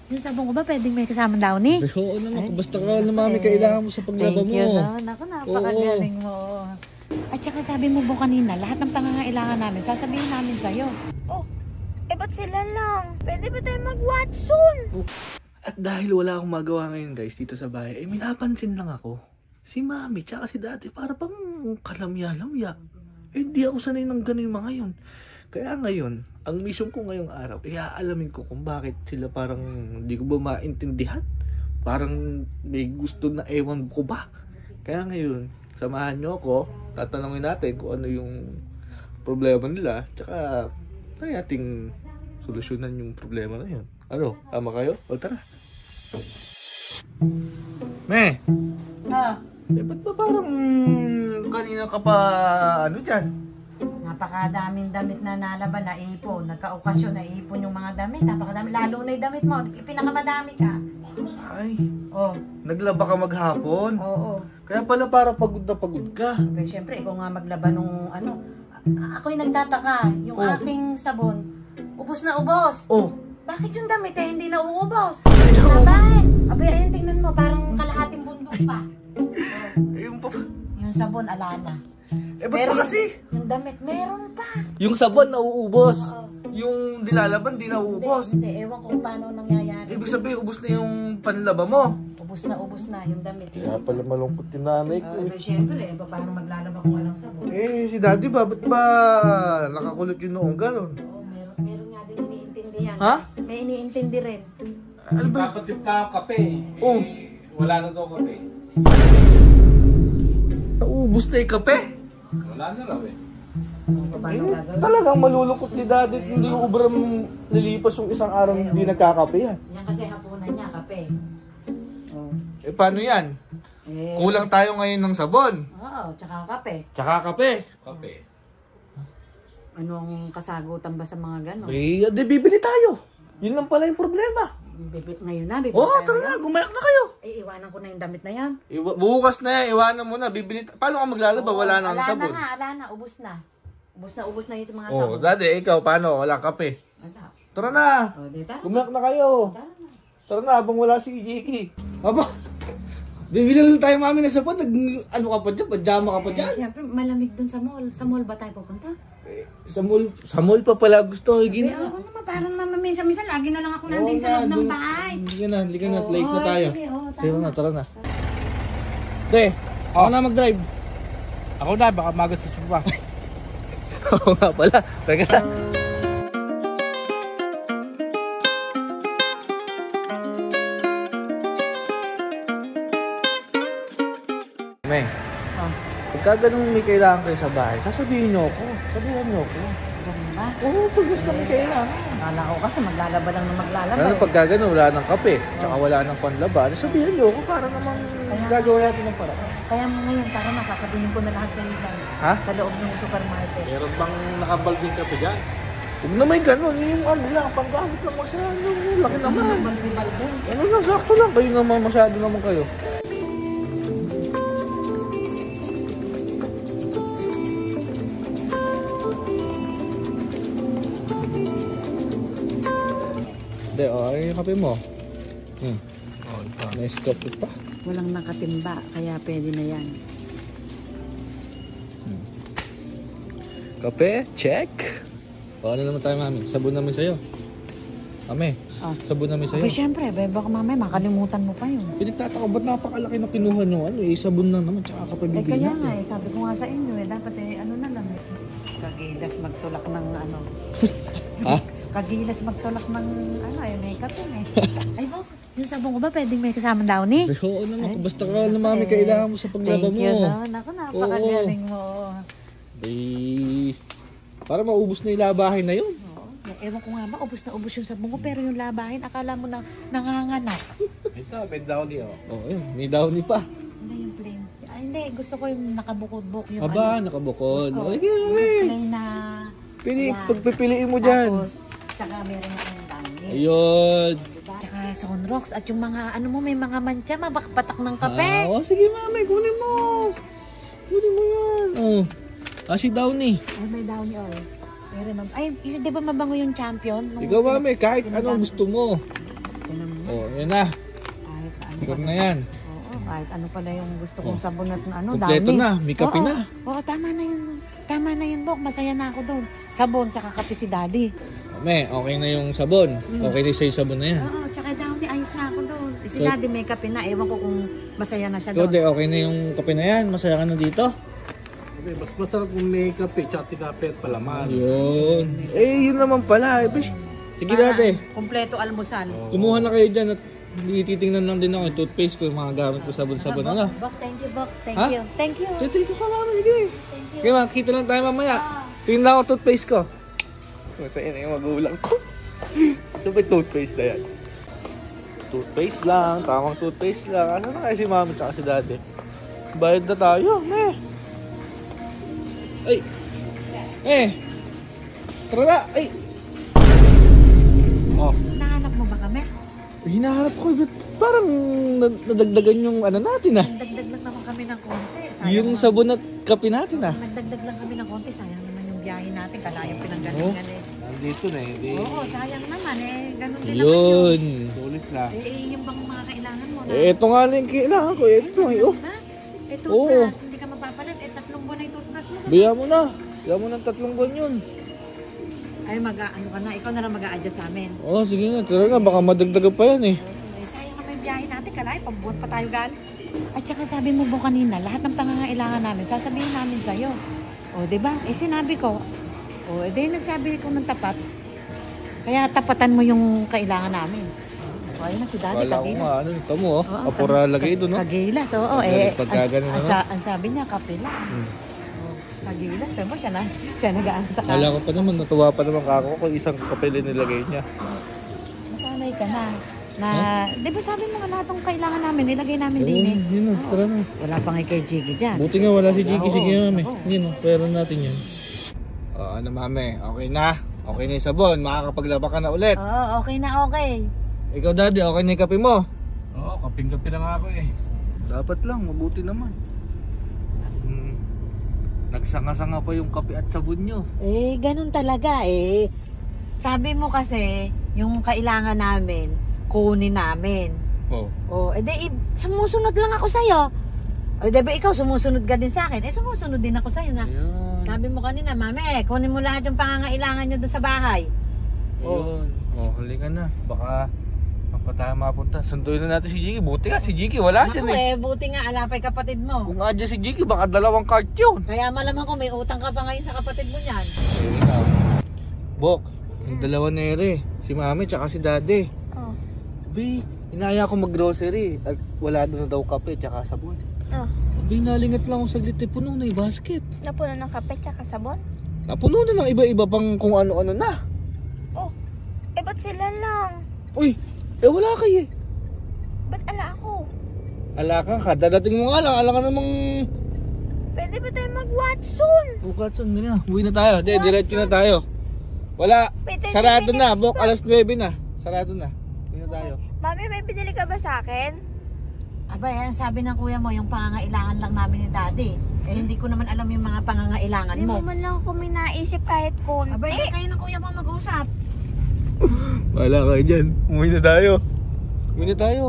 Yung sabon ko ba pwedeng may kasamang downy? Oo naman, basta ka na mami kailangan mo sa paglaba mo. Thank you, no? Naku, napakagaling mo. At saka sabi mo po kanina, lahat ng pangangailangan namin, sasabihin namin sa'yo. Oh, ba't sila lang? Pwede ba tayo mag-Watson? At dahil wala akong magawa ngayon guys dito sa bahay, may napansin lang ako. Si mami tsaka si daddy para pang kalamya-lamya. Hindi ako sanay ng ganun mga yun. Kaya ngayon, ang mission ko ngayong araw, iaalamin ko kung bakit sila parang hindi ko ba maintindihan. Parang may gusto na ewan ko ba. Kaya ngayon, samahan nyo ako, tatanungin natin kung ano yung problema nila. Tsaka, kaya ating solusyonan yung problema na yun. Ano, tama kayo? O tara. Me! Ba't ba parang kanina ka pa ano dyan? Napakadaming damit na nalaban, naipon. Nagka-okasyon, naipon yung mga damit. Napakadami. Lalo na yung damit mo. Pinakamadami ka. Ay, Oh. naglaba ka maghapon? Oo. Kaya pala para pagod na pagod ka. Pero syempre, ikaw nga maglaba nung ano. Ako'y nagtataka. Yung aking sabon, ubos na ubos. Oh, Bakit yung damit eh, hindi na uubos? Laban! Abay, ayun, tingnan mo. Parang kalahating bundok pa. yung pa. Yung sabon, alana. Ba't pa kasi? Yung damit, meron pa. Yung sabon nauubos. Yung dilalaban di nauubos. Hindi, ewan ko kung paano nangyayari. Ibig sabihin, ubos na yung panlaba mo. Ubos na yung damit. Kaya pala malungkot yung nanay ko. Abay, syempre, paano maglalaba kung walang sabon? Si daddy ba? Ba't ba nakakulot yung noong gano'n? Oo, meron nga din iniintindihan. Ha? May iniintindi rin. Ano ba? Papatip na ang kape. Oh, Wala na daw kape. naubos na yung kape. Wala na raw eh. Paano gagawin? Talagang malulungkot si daddy. Hindi ko ubram nilipas yung isang araw hindi nagkakape yan. Yan kasi hapunan niya, kape. Paano yan? Kulang tayo ngayon ng sabon. Oo, tsaka kape. Tsaka kape. Kape. Anong kasagutan ba sa mga gano'n? Di bibili tayo. Yun lang pala yung problema. Ngayon na, bibili Oo, tayo tara na. Gumayak na kayo. iwanan ko na yung damit na yan. Bukas na yan. Iwanan mo na. Bibili. Paano ka maglalaba? Wala na ang sabon. Ala na, ubus na. Ubus na yung mga Oh, sabon. daddy, ikaw, paano? Walang kape. Wala. Tara na. O, di tara. Gumayak na kayo. Tara na. Tara na, habang wala si Jiki. Aba, bibili lang tayo mami na sabon. Ano ka pa dyan? Pajama ka pa dyan? Siyempre, malamig dun sa mall. Sa mall ba tayo pupunta? Sa mall pa pala gusto. Higin Pero na. ako naman, parang mamamisa-misa, lagi na lang ako nandun sa loob ng bahay. Halika na. Oo, Late na tayo. sige, oo, Tara na. Te, ako na mag-drive. Ako na, baka magot sa pa. Oo nga pala. Teka. May, pagka ganun may kailangan kayo sa bahay, sasabihin nyo ako. Sabihan nyo ako. Ganun ba? Oo, pag gusto may kailangan. Akala ko kasi maglalaba lang na maglalaba. Lalo pagka ganun, wala ng kape, tsaka wala ng panlaba, sabihin nyo ako para namang gagawa natin ng paraan. Kaya ngayon, para masasabihin ko na lahat sa iyo Ha? sa loob ng supermarket. Meron bang nakabalbing kape dyan? Huwag na may ganun, yung ano lang, panggamit lang masyado, laki naman. Ano lang, sakto lang, kayo naman, masyado naman kayo. Hindi, ay yung kape mo. Nice kape pa. Walang nakatimba, kaya pwede na yan. Kape, check. O, ano naman tayo, mami? Sabon namin sa'yo. Mami, sabon namin sa'yo. Okay, syempre, baka mamaya makalimutan mo pa yun. Pinagtataka, ba't napakalaki na kinuha nyo? Ano, sabon lang naman, tsaka kape bibili Kaya natin. nga sabi ko nga sa inyo dapat ano na lang. Kagilas magtulak ng ano. Ha? Kagilas magtulak ng ano, ayun na ikatin eh. Ay, yung sabon ko ba pwedeng may kasamang downy? Oo naman, basta ka na mami, kailangan mo sa paglaba mo. Thank you, no? Naku, napakagaling mo. Para maubos na yung labahin na yun. Oo. Ewan ko nga ba, ubos na ubos yung sabon ko, pero yung labahin, akala mo na nanganganak. Ito, may downy oh. Oo, yun, may downy pa. Hindi yung plain. Ay, hindi, gusto ko yung nakabukod-buk. Yung Aba, ano, nakabukod. gusto ko. Okay, okay. Plain na... Pili, Yan. pagpipiliin mo dyan. Tapos, tsaka meron akong downy. Ayun. Tsaka sunrocks at yung mga, ano mo, may mga mancha, mabakpatak ng kape. Sige mami, kunin mo. Kunin mo yan. Si Downy. Ay, may downy oil. Meron, ay, di ba mabango yung champion? Ikaw mami, kahit anong gusto mo. Tinan mo. Oh, yan na. Kahit ano Sure pala. na yan. Oo, kahit ano pala yung gusto kong sabon at ano, Kompleto dami. na, may kape Oo, na. Oo, tama na yun. Tama na yun, Bok. Masaya na ako doon. Sabon, tsaka kape si Daddy. Me, okay na yung sabon. Okay na sa'yo sabon na yan. Oo, tsaka Downy, ayos na ako doon. Si So- Daddy may kape na. Ewan ko kung masaya na siya doon. Tode, okay na yung kape na yan. Masaya ka na dito. Okay, mas masarap kung may kape, tsaka tinape at palaman. Yun. Eh, yun naman pala. Eh, bish. Sige dati. Kompleto almusal. Kumuha na kayo dyan at titingnan lang din ako yung toothpaste ko, yung mga gamit ko sabon-sabon. Ano? Bok, thank you, Bok. Thank Ha? you. Thank you. Thank you ka mama. Sige. Sige, makikita lang tayo mamaya. Tingnan lang ako toothpaste ko. Masaya na yung magulang ko. So, may toothpaste na yan. Toothpaste lang. Tamang toothpaste lang. Ano na kayo si mama at si daddy? Bayad na tayo. Meh. Ay. Tara na. Ay. Oh. Nahanap mo ba kami? Hinaharap ko. Ba't parang nadagdagan yung ano natin ah. Nagdagdag lang naman kami ng konti. Yung sabon at kape natin ah. Nagdagdag lang kami ng konti. Sayang naman yung biyahe natin. Kalayang pinanggalingan eh. Nandito na eh. Di, Oo, sayang naman eh. Ganun din naman Yun. sulit na. yung bang mga kailangan mo na. Eh, ito nga lang yung kailangan ko. Ito eh. Oh. Ha? Eh, Oo. toothbrush. Hindi ka mapapalit. Eh, 3 buwan na yung toothbrush mo. Biya mo na. Biya mo ng 3 buwan yun. Ay, ano ka na. Ikaw na lang mag-a-adjust sa amin. Oh, sige nga. Tara nga. Baka madagdagan pa yan eh. Eh, sayang naman yung biyahe natin. Kalay, pambuwan pa tayo galing. At saka sabi mo po kanina, lahat ng pangangailangan namin, sasabihin namin sa'yo. O, di ba? Eh, sinabi ko. O, eh, di nagsabi ko ng tapat. Kaya tapatan mo yung kailangan namin. O, ayun na si Daddy, Kala ko kagilas. nga. Ano ito mo oh. Oo, Apura lagay doon no. Kagilas, oo. Eh, Pagkaganon ang sabi niya, kape lang. O, kagilas, diba? Siya nag-aano sa Kala ko pa naman. Natuwa pa naman kako kung isang kapel nilagay niya. Masanay ka na. Di ba sabi mo nga lahat ng kailangan namin, nilagay namin din eh. Yun na. Tara na. Wala pa nga kay Jiggy dyan. Buti nga wala si Jiggy. Sige mami. Yun o. Pera natin yan. Ano mami? Okay na. Okay na yung sabon. Makakapaglaba ka na ulit. Oo, okay na okay. Ikaw daddy, okay na yung kape mo? Oo, kaping-kape na nga ako eh. Dapat lang, mabuti naman. Nagsanga-sanga pa yung kape at sabon nyo. Eh, ganun talaga eh. Sabi mo kasi, yung kailangan namin, kunin namin. Oh. O, sumusunod lang ako sa'yo. O, di ba ikaw sumusunod ka din sa akin? Eh, sumusunod din ako sa'yo na. Ayun. Sabi mo kanina, mame, kunin mo lahat yung pangangailangan nyo doon sa bahay. Ayun. Oh, halika na. Baka pa tayo mapunta. Sunduin na natin si Jiggy. Buti nga si Jiggy, wala dyan Naku eh. buti nga, alapay kapatid mo. Kung adyan si Jiggy, baka 2 cart yun. Kaya malamang ko may utang ka pa ngayon sa kapatid mo niyan. Ayun na. Bok, yung 2 nere. Si mami tsaka si daddy. Oh. Bi, inaya ko mag-grocery. At wala doon na daw kape tsaka sabon. Oh. Bi, nalingat lang ako saglit eh. Puno na yung basket. Napuno ng kape tsaka sabon? Napuno na ng iba-iba pang kung ano-ano na. Oh. Eh, ba't sila lang? Uy, wala kayo eh. Ba't ala ako? Ala ka, dadating mo nga lang. Ala ka namang... Pwede ba tayo mag-Watson? Bukatson na. Uwi na tayo. Hindi, diretso na tayo. Wala. Wait, 30 Sarado na. minutes Bok, pa. alas 9 na. Sarado na. Uwi na tayo. Mami, may binili ka ba sa akin? Aba, yan sabi ng kuya mo, yung pangangailangan lang namin ni Daddy. Eh, hindi ko naman alam yung mga pangangailangan Hindi mo. mo man lang ako may naisip kahit konti. Aba, kayo ng kuya mo mag-usap. Wala kayo dyan. Uwi na tayo. Uwi na tayo.